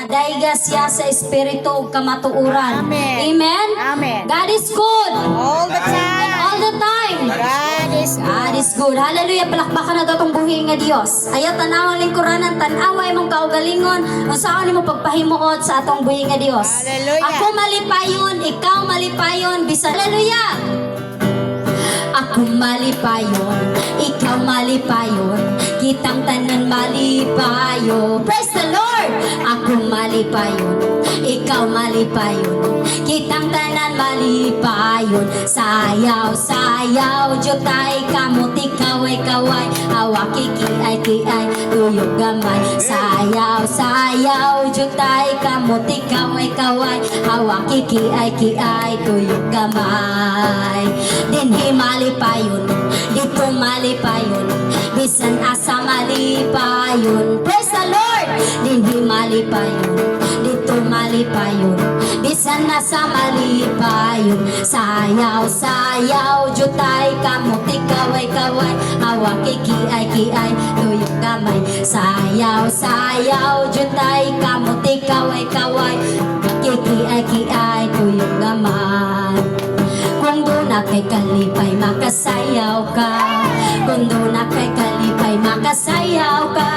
Daiga siya sa espiritu ug kamatuoran. Amen. Amen. Amen. God is good. All the And time. all the time. God is God is good. Hallelujah. Palakpakan na datong buhi nga Dios. Ayaw tanawang lingkuranan, tanaway mong kaugalingon, unsaon nimo pagpahimuot sa atong buhi nga Dios. Hallelujah. Ako malipayon, ikaw malipayon, bisa. Hallelujah. Ako malipayon, ikaw malipayon, kitang tanan malipayon. Praise the Lord! Ako malipayon, ikaw malipayon, kitang tanan malipayon. Sayaw, sayaw, jutay, kamuti, kaway, kaway, hawak, kikiay, kiay, tuyog gamay. Sayaw, sayaw, jutay, kamuti, kaway, kaway, hawak, kikiay, kiay, tuyog gamay. Dinhi malipayon, dito malipayon, bisan asa malipayon. Praise the Lord! Dinhi malipayon, dito malipayon, bisan asa malipayon. Sayaw, sayaw, jutay, kamuti, kaway, kaway, hawak, kikiay, kiay, tuyog gamay. Sayaw, sayaw, jutay, kamuti, kaway, kaway, kikiay, kiay, tuyog gamay. Kung doon na kay kalipay, makasayaw ka. Kung doon na kay kalipay, makasayaw ka.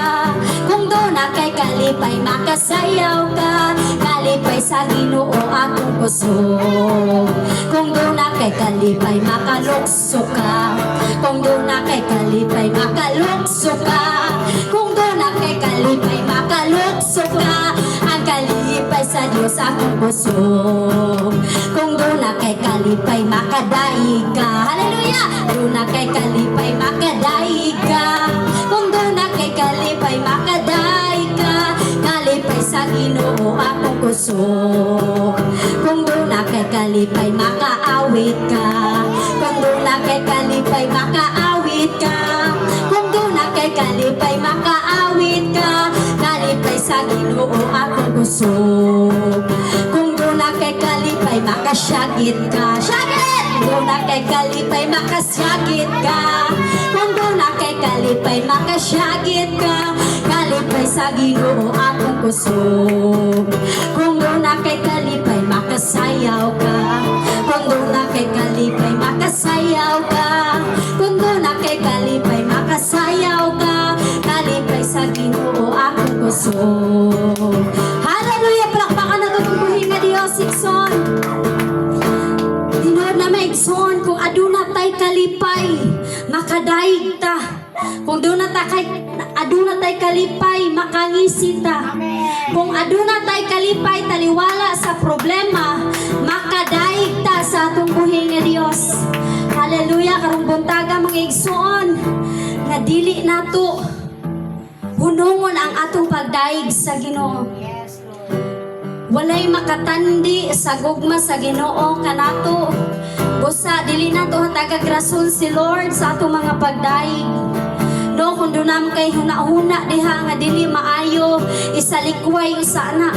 Kung doon na kay kalipay, makasayaw ka. Kalipay sa Ginoo akong gusto. Kung doon na kay kalipay, makalukso ka. Kung doon na kay kalipay, makalukso ka. Kung doon na kay kalipay, makalukso ka. Ang kalipay sa Diyos akong gusto. Kung doon na kay kalipay, makadaig ka. Hallelujah! Doon na kay kalipay, makadaig ka. Kung doon na kay kalipay, makadaig ka. Kalipay sa Ginoo akong gusto. Kung doon na kay kalipay, makaawit ka. Kung doon na kay kalipay, makaawit ka. Kung doon na kay kalipay, makaawit ka. Kalipay sa Ginoo akong gusto. Kung doon na kay kalipay, makasyagit ka. Syagit! Doon na kay kalipay, makasyagit ka. Kung doon na kay kalipay, makasyagit ka. Kalipay sa Ginoo akong gusto. Kung doon na kay kalipay, makasayaw ka. Kung doon na kay kalipay, makasayaw ka. Kung doon na kay kalipay, makasayaw ka. Kalipay sa Ginoo akong gusto. Hallelujah! Palakpakan na itong buhay nga Diyos, Ikson. Tinod na maigson, kung aduna tay kalipay, makadaig ta. Kung aduna tay kalipay, makangisita. Kung aduna tay kalipay, taliwala sa problema, makadaig ta sa atong buhay nga Diyos. Hallelujah! Karong buntaga mga igsoon, nga dili nato hunungon ang atong pagdaig sa Ginoo. Walay makatandi sa gugma sa Ginoo kanato. Busa dili nato hatagag rason si Lord sa atong mga pagdaig. No, kung dunam kay huna-huna diha nga dili maayo, isalikway usana.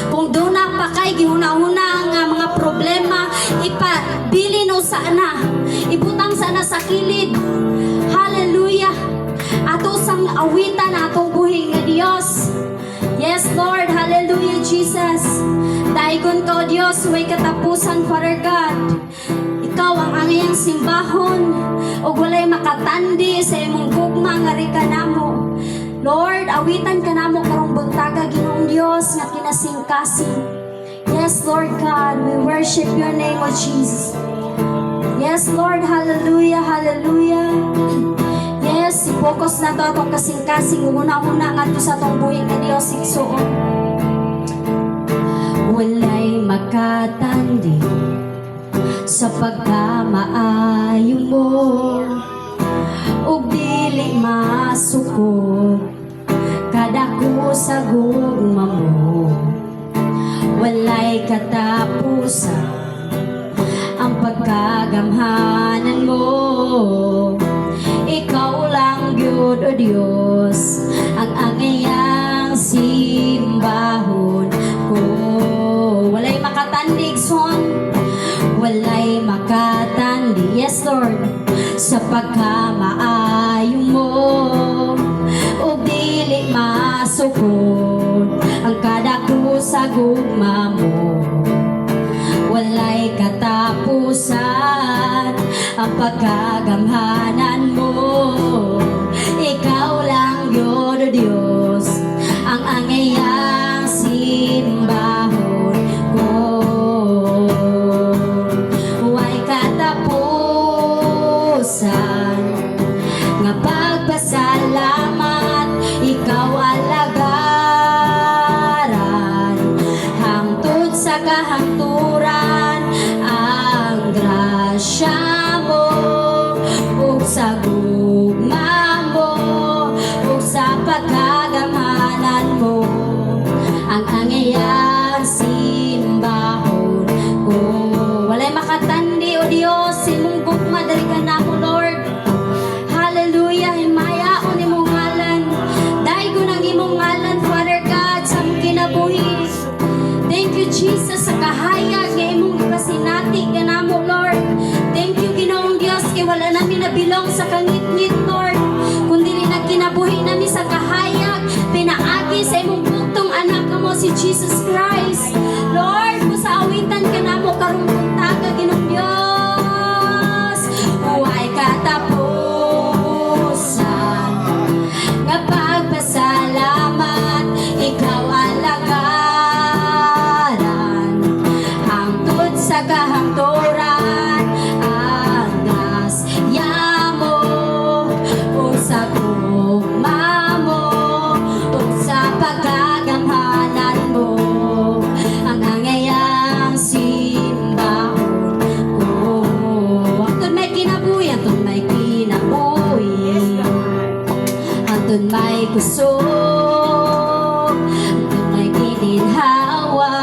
Kung duna pa kay gihuna-huna nga mga problema, ipabili no sana. Ibutang sana sa kilid. Hallelujah! Ato sang awitan atong buhi nga Dios. Yes, Lord. Hallelujah, Jesus. Daigon ka, O Diyos, way katapusan, Father God. Ikaw ang angayang simbahon o walay makatandi sa imong gugma nga rika namo. Lord, awitan ka namo karong buntaga, Ginoong Diyos, nga kinasingkasing. Yes, Lord God, we worship your name, O Jesus. Yes, Lord. Hallelujah, hallelujah. Yes, i-focus na to atong kasing-kasing. Una-una nga to sa atong buhay nga Diyos, Iksoon. Walay makatandi sa pagkamaayo mo, ug dili masukod kadako sa gugma mo. Walay katapusan ang pagkagamhanan mo. Ikaw lang gyud, O Diyos, ang angayang simbahon ko. Walay makatandig son, walay makatandi, yes Lord, sa pagkamaayo mo. O dili masukod ang kada sa gugma mo. Walay katapusan ang pagkagamhanan mo. Ikaw lang yun, O Diyos, ang angayang simbahon ko. Huwag katapusan nga pagpasalamat, ikaw alagaran hangtod sa kahangturan. Ang grasya mo ug sa gugma mo ug sa pagkagamanan mo, ang angayang simbahon ko. Walay makatandi, O Dios, imong gugma dali ka na mo, Lord. Hallelujah, himayaon imong ngalan. Daigo ng imong ngalan, Father God, sa among kinabuhi. Thank you, Jesus, sa kahayag nga imong ipasinati ka na mo, Lord. Thank you, Ginoong Dios, kay wala namin nabilong sa kangit-ngit, Lord, kundi nagkinabuhi namin sa kahayag pinaagi sa imong buktong anak mo si Jesus Christ. Lord, kung sa awitan ka na mo karong buntaga, Ginoong Dios, huwag katapusan nga pagpasalamat, ikaw alagaran hangtod sa kahangturan. Ang grasya mo o sa gugma mo o sa pagkagamhanan mo, ang angayang simbahon ko. Hangtod may kinabuhi, hangtod may kinabuhi, hangtod may kusog, hangtod may gininhawa.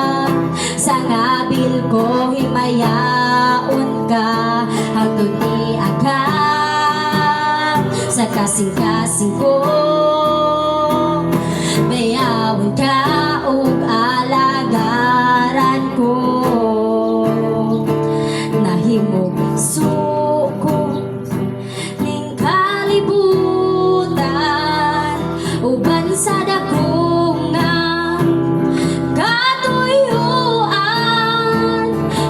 Sa ngabil ko himayaon ka, hangtod ni agam sa kasing-kasing ko. Mayawon ka ug alagaran ko. Nahimog suko ning kalibutan uban sa dakong nga katuyuan.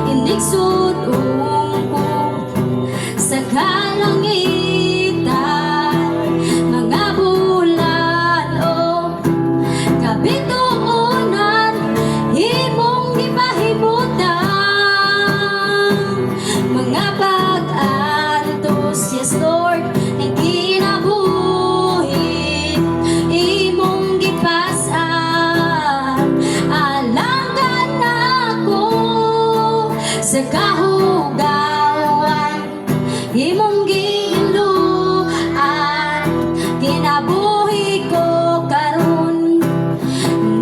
Inigsud ungkod sa kalangitan, mga bulan o kabituunan imong gipahimutan. Mga pag-antos, yes Lord, ang kinabuhi imong gipasan. Alangan ako sa kahugawan imong giluan. Kinabuhi ko karon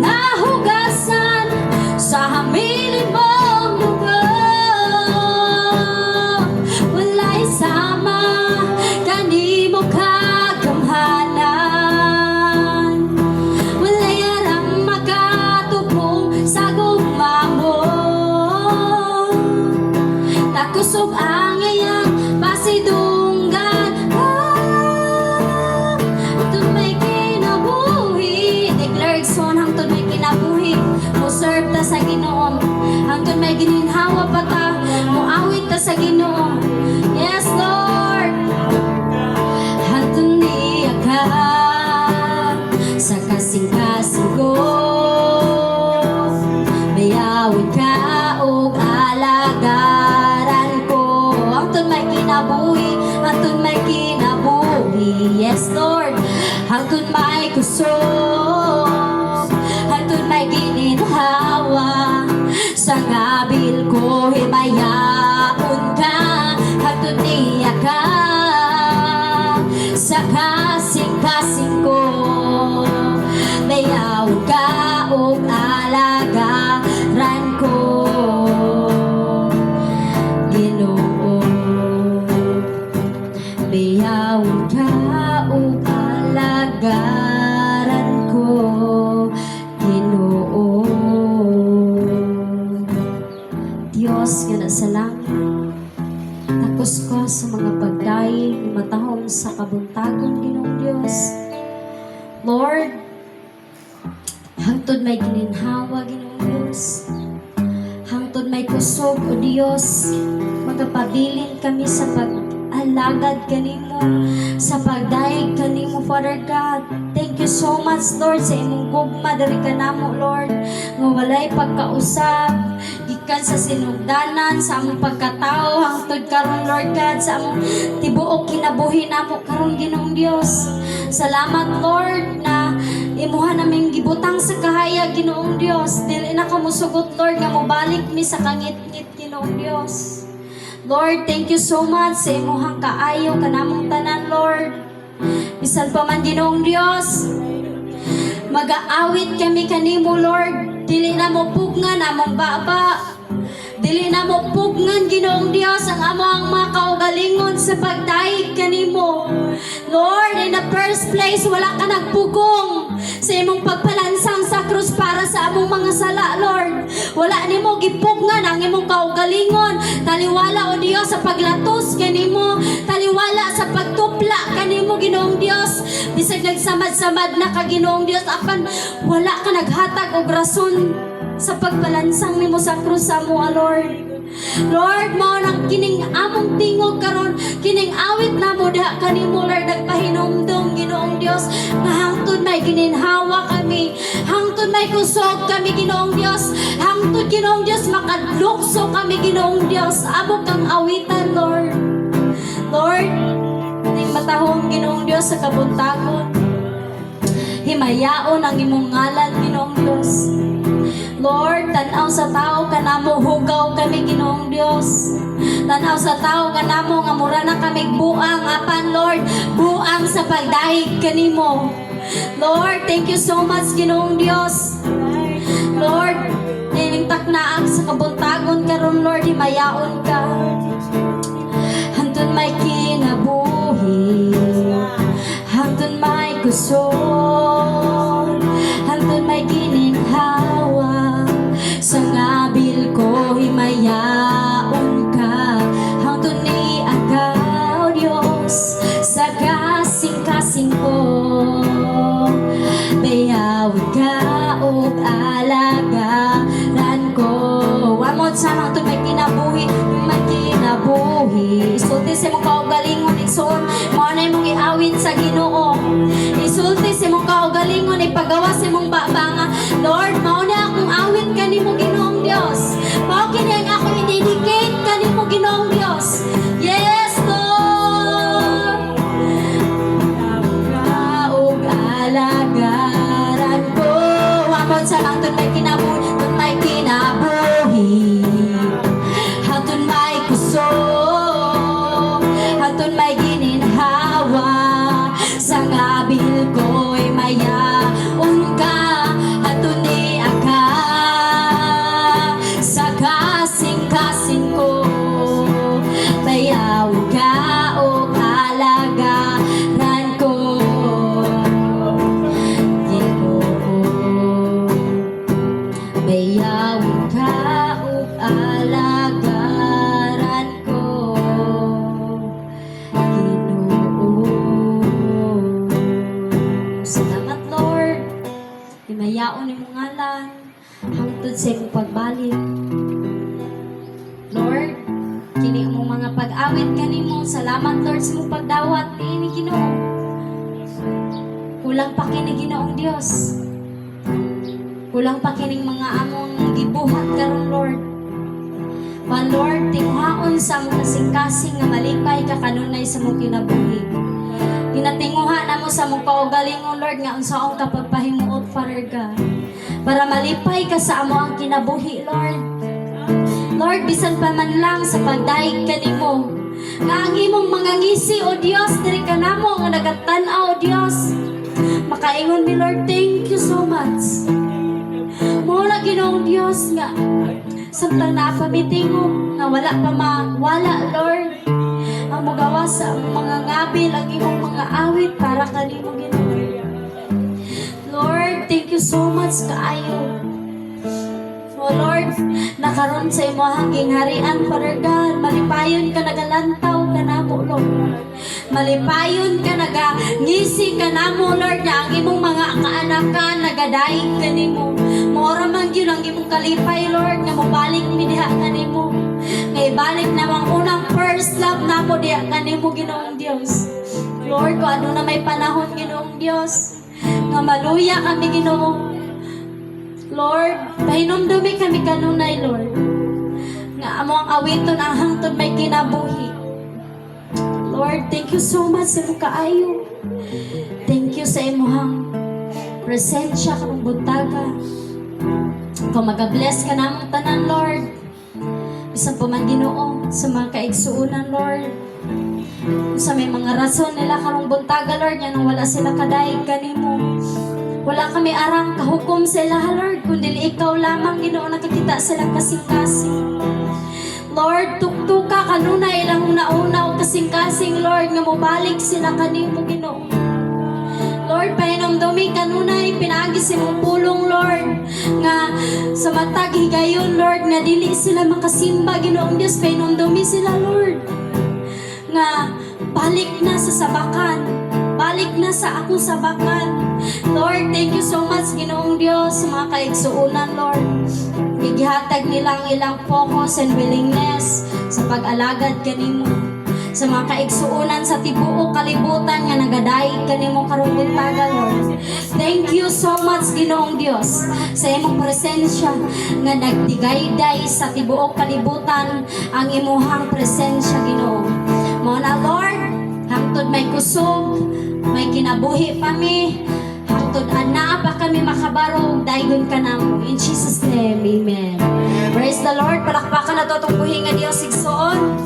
nahugasan sa hamilin mong lugar. Walay sama kanimo kagamhanan, walay aram makatupong sa gugma mo. Takusog ang iyang pasidunggan. Hangtod may kinabuhi, declared son, hangtod may kinabuhi. Mo-serve ta sa Ginoo, hangtod may gininhawa pa ta, moawit ta sa Ginoo. Yes, Lord. Hangtod niya ka sa kasing-kasing ko. Mayawid ka ug alagaran ko. Hangtod may kinabuhi, hangtod may kinabuhi. Yes, Lord. Hangtod may kusog, hangtod may gininhawa. Sa ngabil ko himayaon ka, hangtod niya ka sa kasing-kasing ko. Mayawid ka ug alagaran ko, Ginoo. Mayawid ka ug alagaran ko, Ginoo. Diyos nga nasa langit, takos ko sa mga pagdaig matahong sa kabuntagon, Ginoong Diyos. Lord, hangtod may gininhawa, Ginoong Diyos. kusog o Dios, magapabilin kami sa pag-alagad kanimo, sa pagdaig kanimo, Father God. Thank you so much, Lord, sa imong gugma diri kanamo, Lord, nga walay pagkausap gikan sa sinugdanan, sa among pagkatao hangtod karon, Lord God, sa among tibuok kinabuhi namo karon, Ginoong Dios. Salamat, Lord, na imuha naming gibutang sa kahaya, Ginoong Dios. Dili na kamo sugot, Lord, nga mobalik mi sa kangit-ngit, Ginoong Dios. Lord, thank you so much sa imuhang kaayo kanamong tanan, Lord. Bisan pa man, Ginoong Dios, mag-aawit kami kanimo, Lord. Dili na mo pugngan among baba. Dili na mo pugngan, Ginoong Dios, ang among mga kaugalingon sa pagdaig kanimo. Lord, in the first place, wala ka nagpugong sa imong pagpalansang sa krus para sa among mga sala, Lord. Wala nimo gipugngan ang imong kaugalingon. Taliwala, o Dios, sa paglatos kanimo. Taliwala sa pagtupla kanimo, Ginoong Dios. Bisag nagsamad-samad na ka, Ginoong Dios, apan wala ka naghatag og rason sa pagpalansang nimo sa krus sa mo, Lord. Lord, mao nang kining among tingog karon, kining awit namo diha kanimo, Lord, nagpahinumdum, Ginoong Dios, nga hangtod may gininhawa kami, hangtod may kusog kami, Ginoong Dios, hangtod, Ginoong Dios, makadlukso kami, Ginoong Dios, amo kang awitan, Lord. Lord, ning matahong, Ginoong Dios, sa kabuntagon, himayaon ang imong ngalan, Ginoong Dios. Lord, tanaw sa tao kanamo, hugaw kami, Ginoong Dios. Tanaw sa tao kanamo, nga mura na kami buang, apan, Lord, buang sa pagdaig kanimo. Lord, thank you so much, Ginoong Dios. Lord, nilingtak na ang sa kabuntagon karon, Lord, himayaon ka. Hantun may kinabuhi, hantun may kusog, hantun may gininhawa. Sa ngabil ko himayaon ka, hangtod ni agaw, Dios, sa kasing-kasing ko. Bayawid ka o alagaran ko. One more time, hangtod may kinabuhi, may kinabuhi. Isulti sa mong kaugalingon, igsoon mo na mong iawit sa Ginoo. Isulti sa mong kaugalingon, ipagawa sa mong babanga. Lord, mao na akong awit kanimo, Ginoong Dios. Mao kini ang ako i-dedicate kanimo, Ginoong Dios. Yes, Lord. Kaog alagaran ko. Wamon sa lang may kinabuhi, may kinabuhi. Hatun may kusog, hatun may gininhawa. Sa ngabil ko'y mayaon ka, hatun ni aga. Sa kasing-kasing ko, bayawid ka o alagaran ko. Bayawid ka o alagaran ko, Ginoo. Salamat, Lord. Himayaon ni mong ngalan hangtod sa imong pagbalik. Lord, kini mo mga pag-awit kanimo. Salamat, Lord, sa imong pagdawat ni Ginoo. Kulang pa kini, Ginoong Dios. Kulang pa kining mga among gibuhat karon, Lord. But Lord, tinguhaon sa among kasing-kasing nga malipay ka kanunay sa mong kinabuhi. Ginatinguha na mo sa mong kaugalingon, Lord, nga unsaon ka pagpahimuot, Father God, para malipay ka sa amo ang kinabuhi, Lord. Lord, bisan pa man lang sa pagdaig kanimo, nga ang imong mga ngisi, o Dios, diri ka namo nga nagatanaw, o Dios. Makaingon mi, Lord, thank you so much. Mula, Ginoong Dios, nga samtang napabitingo, nga wala pa mawala, Lord, ang magawa sa mga ngabil, ang imong mga awit para kanimo, Ginoo. Lord, thank you so much kaayo. O Lord, nakaroon sa imo hanging harian, Father God. Malipayon ka nagalantaw ka namo, Lord. Malipayon ka nagangisi ka namo, Lord, na ang imong mga kaanakan nagadaig kanimo. Mo Mora man yun ang imong kalipay, Lord, nga mabalik mi diha kanimo. May balik namang unang first love na mo diha kanimo, Ginoong Dios. Lord, kung ano na may panahon, Ginoong Dios, nga maluya kami, Ginoo. Lord, pahinomdumi kami kanunay, Lord. Nga amo ang awiton ang hangtod may kinabuhi. Lord, thank you so much sa imong kaayo. Thank you sa imong presensya karong buntaga. Kung mag-bless ka namang tanan, Lord. Isang pa man, Ginoo, sa mga kaigsuunan, Lord. Kung sa may mga rason nila karong buntaga, Lord, yan ang wala sila kadaig kanimo. Wala kami arang kahukom sa ilaha, Lord, kundi ikaw lamang, Ginoo, nakakita sila kasing-kasing. Lord, tuktuka kanunay ilang una-una o kasing-kasing, Lord, nga mobalik sila kanimo, Ginoo. Lord, pahinomdumi kanunay pinagi si mong pulong, Lord, nga sa matag higayon, Lord, nga dili sila makasimba, Ginoong Diyos, pahinomdumi sila, Lord, nga balik na sa sabakan, balik na sa akong sabakan. Lord, thank you so much, Ginoong Diyos, sa mga kaigsuunan, Lord. Gigihatag nilang ilang focus and willingness sa pag-alagad kanimo. Sa mga kaigsuunan sa tibuok kalibutan nga nagadayeg kanimo karong buntaga, Lord. Thank you so much, Ginoong Dios, sa imong presensya nga nagdigayday sa tibuok kalibutan ang imuhang presensya, Ginoo. Mao na, Lord, hangtod may kusog, may kinabuhi pa mi, hangtod ana pa kami makabarog, daygon ka namo. In Jesus name, amen. Praise the Lord. Palakpakan na to itong buhi nga Dios igsoon.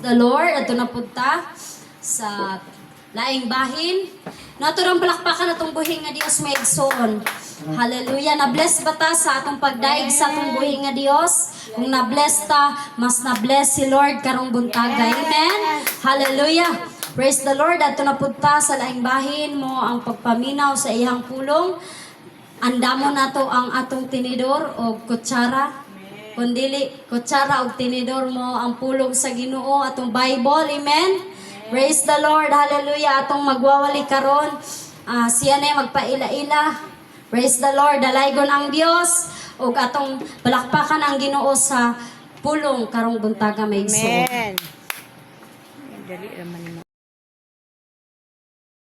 The Lord, ato na punta sa laing bahin. Naturang palakpakan atong buhing nga Dios may igsoon. Hallelujah. Na-bless ba ta sa atong pagdaig sa atong buhing nga Dios? Kung na-bless ta, mas na-bless si Lord karong buntaga. Amen? Hallelujah. Praise the Lord. Ato na punta sa laing bahin mo ang pagpaminaw sa iyang pulong. Andamo na to ang atong tinidor o kutsara. Kundili, kutsara o tinidor mo ang pulong sa Ginoo, atong Bible, amen? Praise the Lord, hallelujah, atong magwawali karon. Siya na magpaila-ila. Praise the Lord, dalaygon ang Dios ug atong palakpakan ang Ginoo sa pulong karong buntaga may igsoon. Amen. Dali naman mo.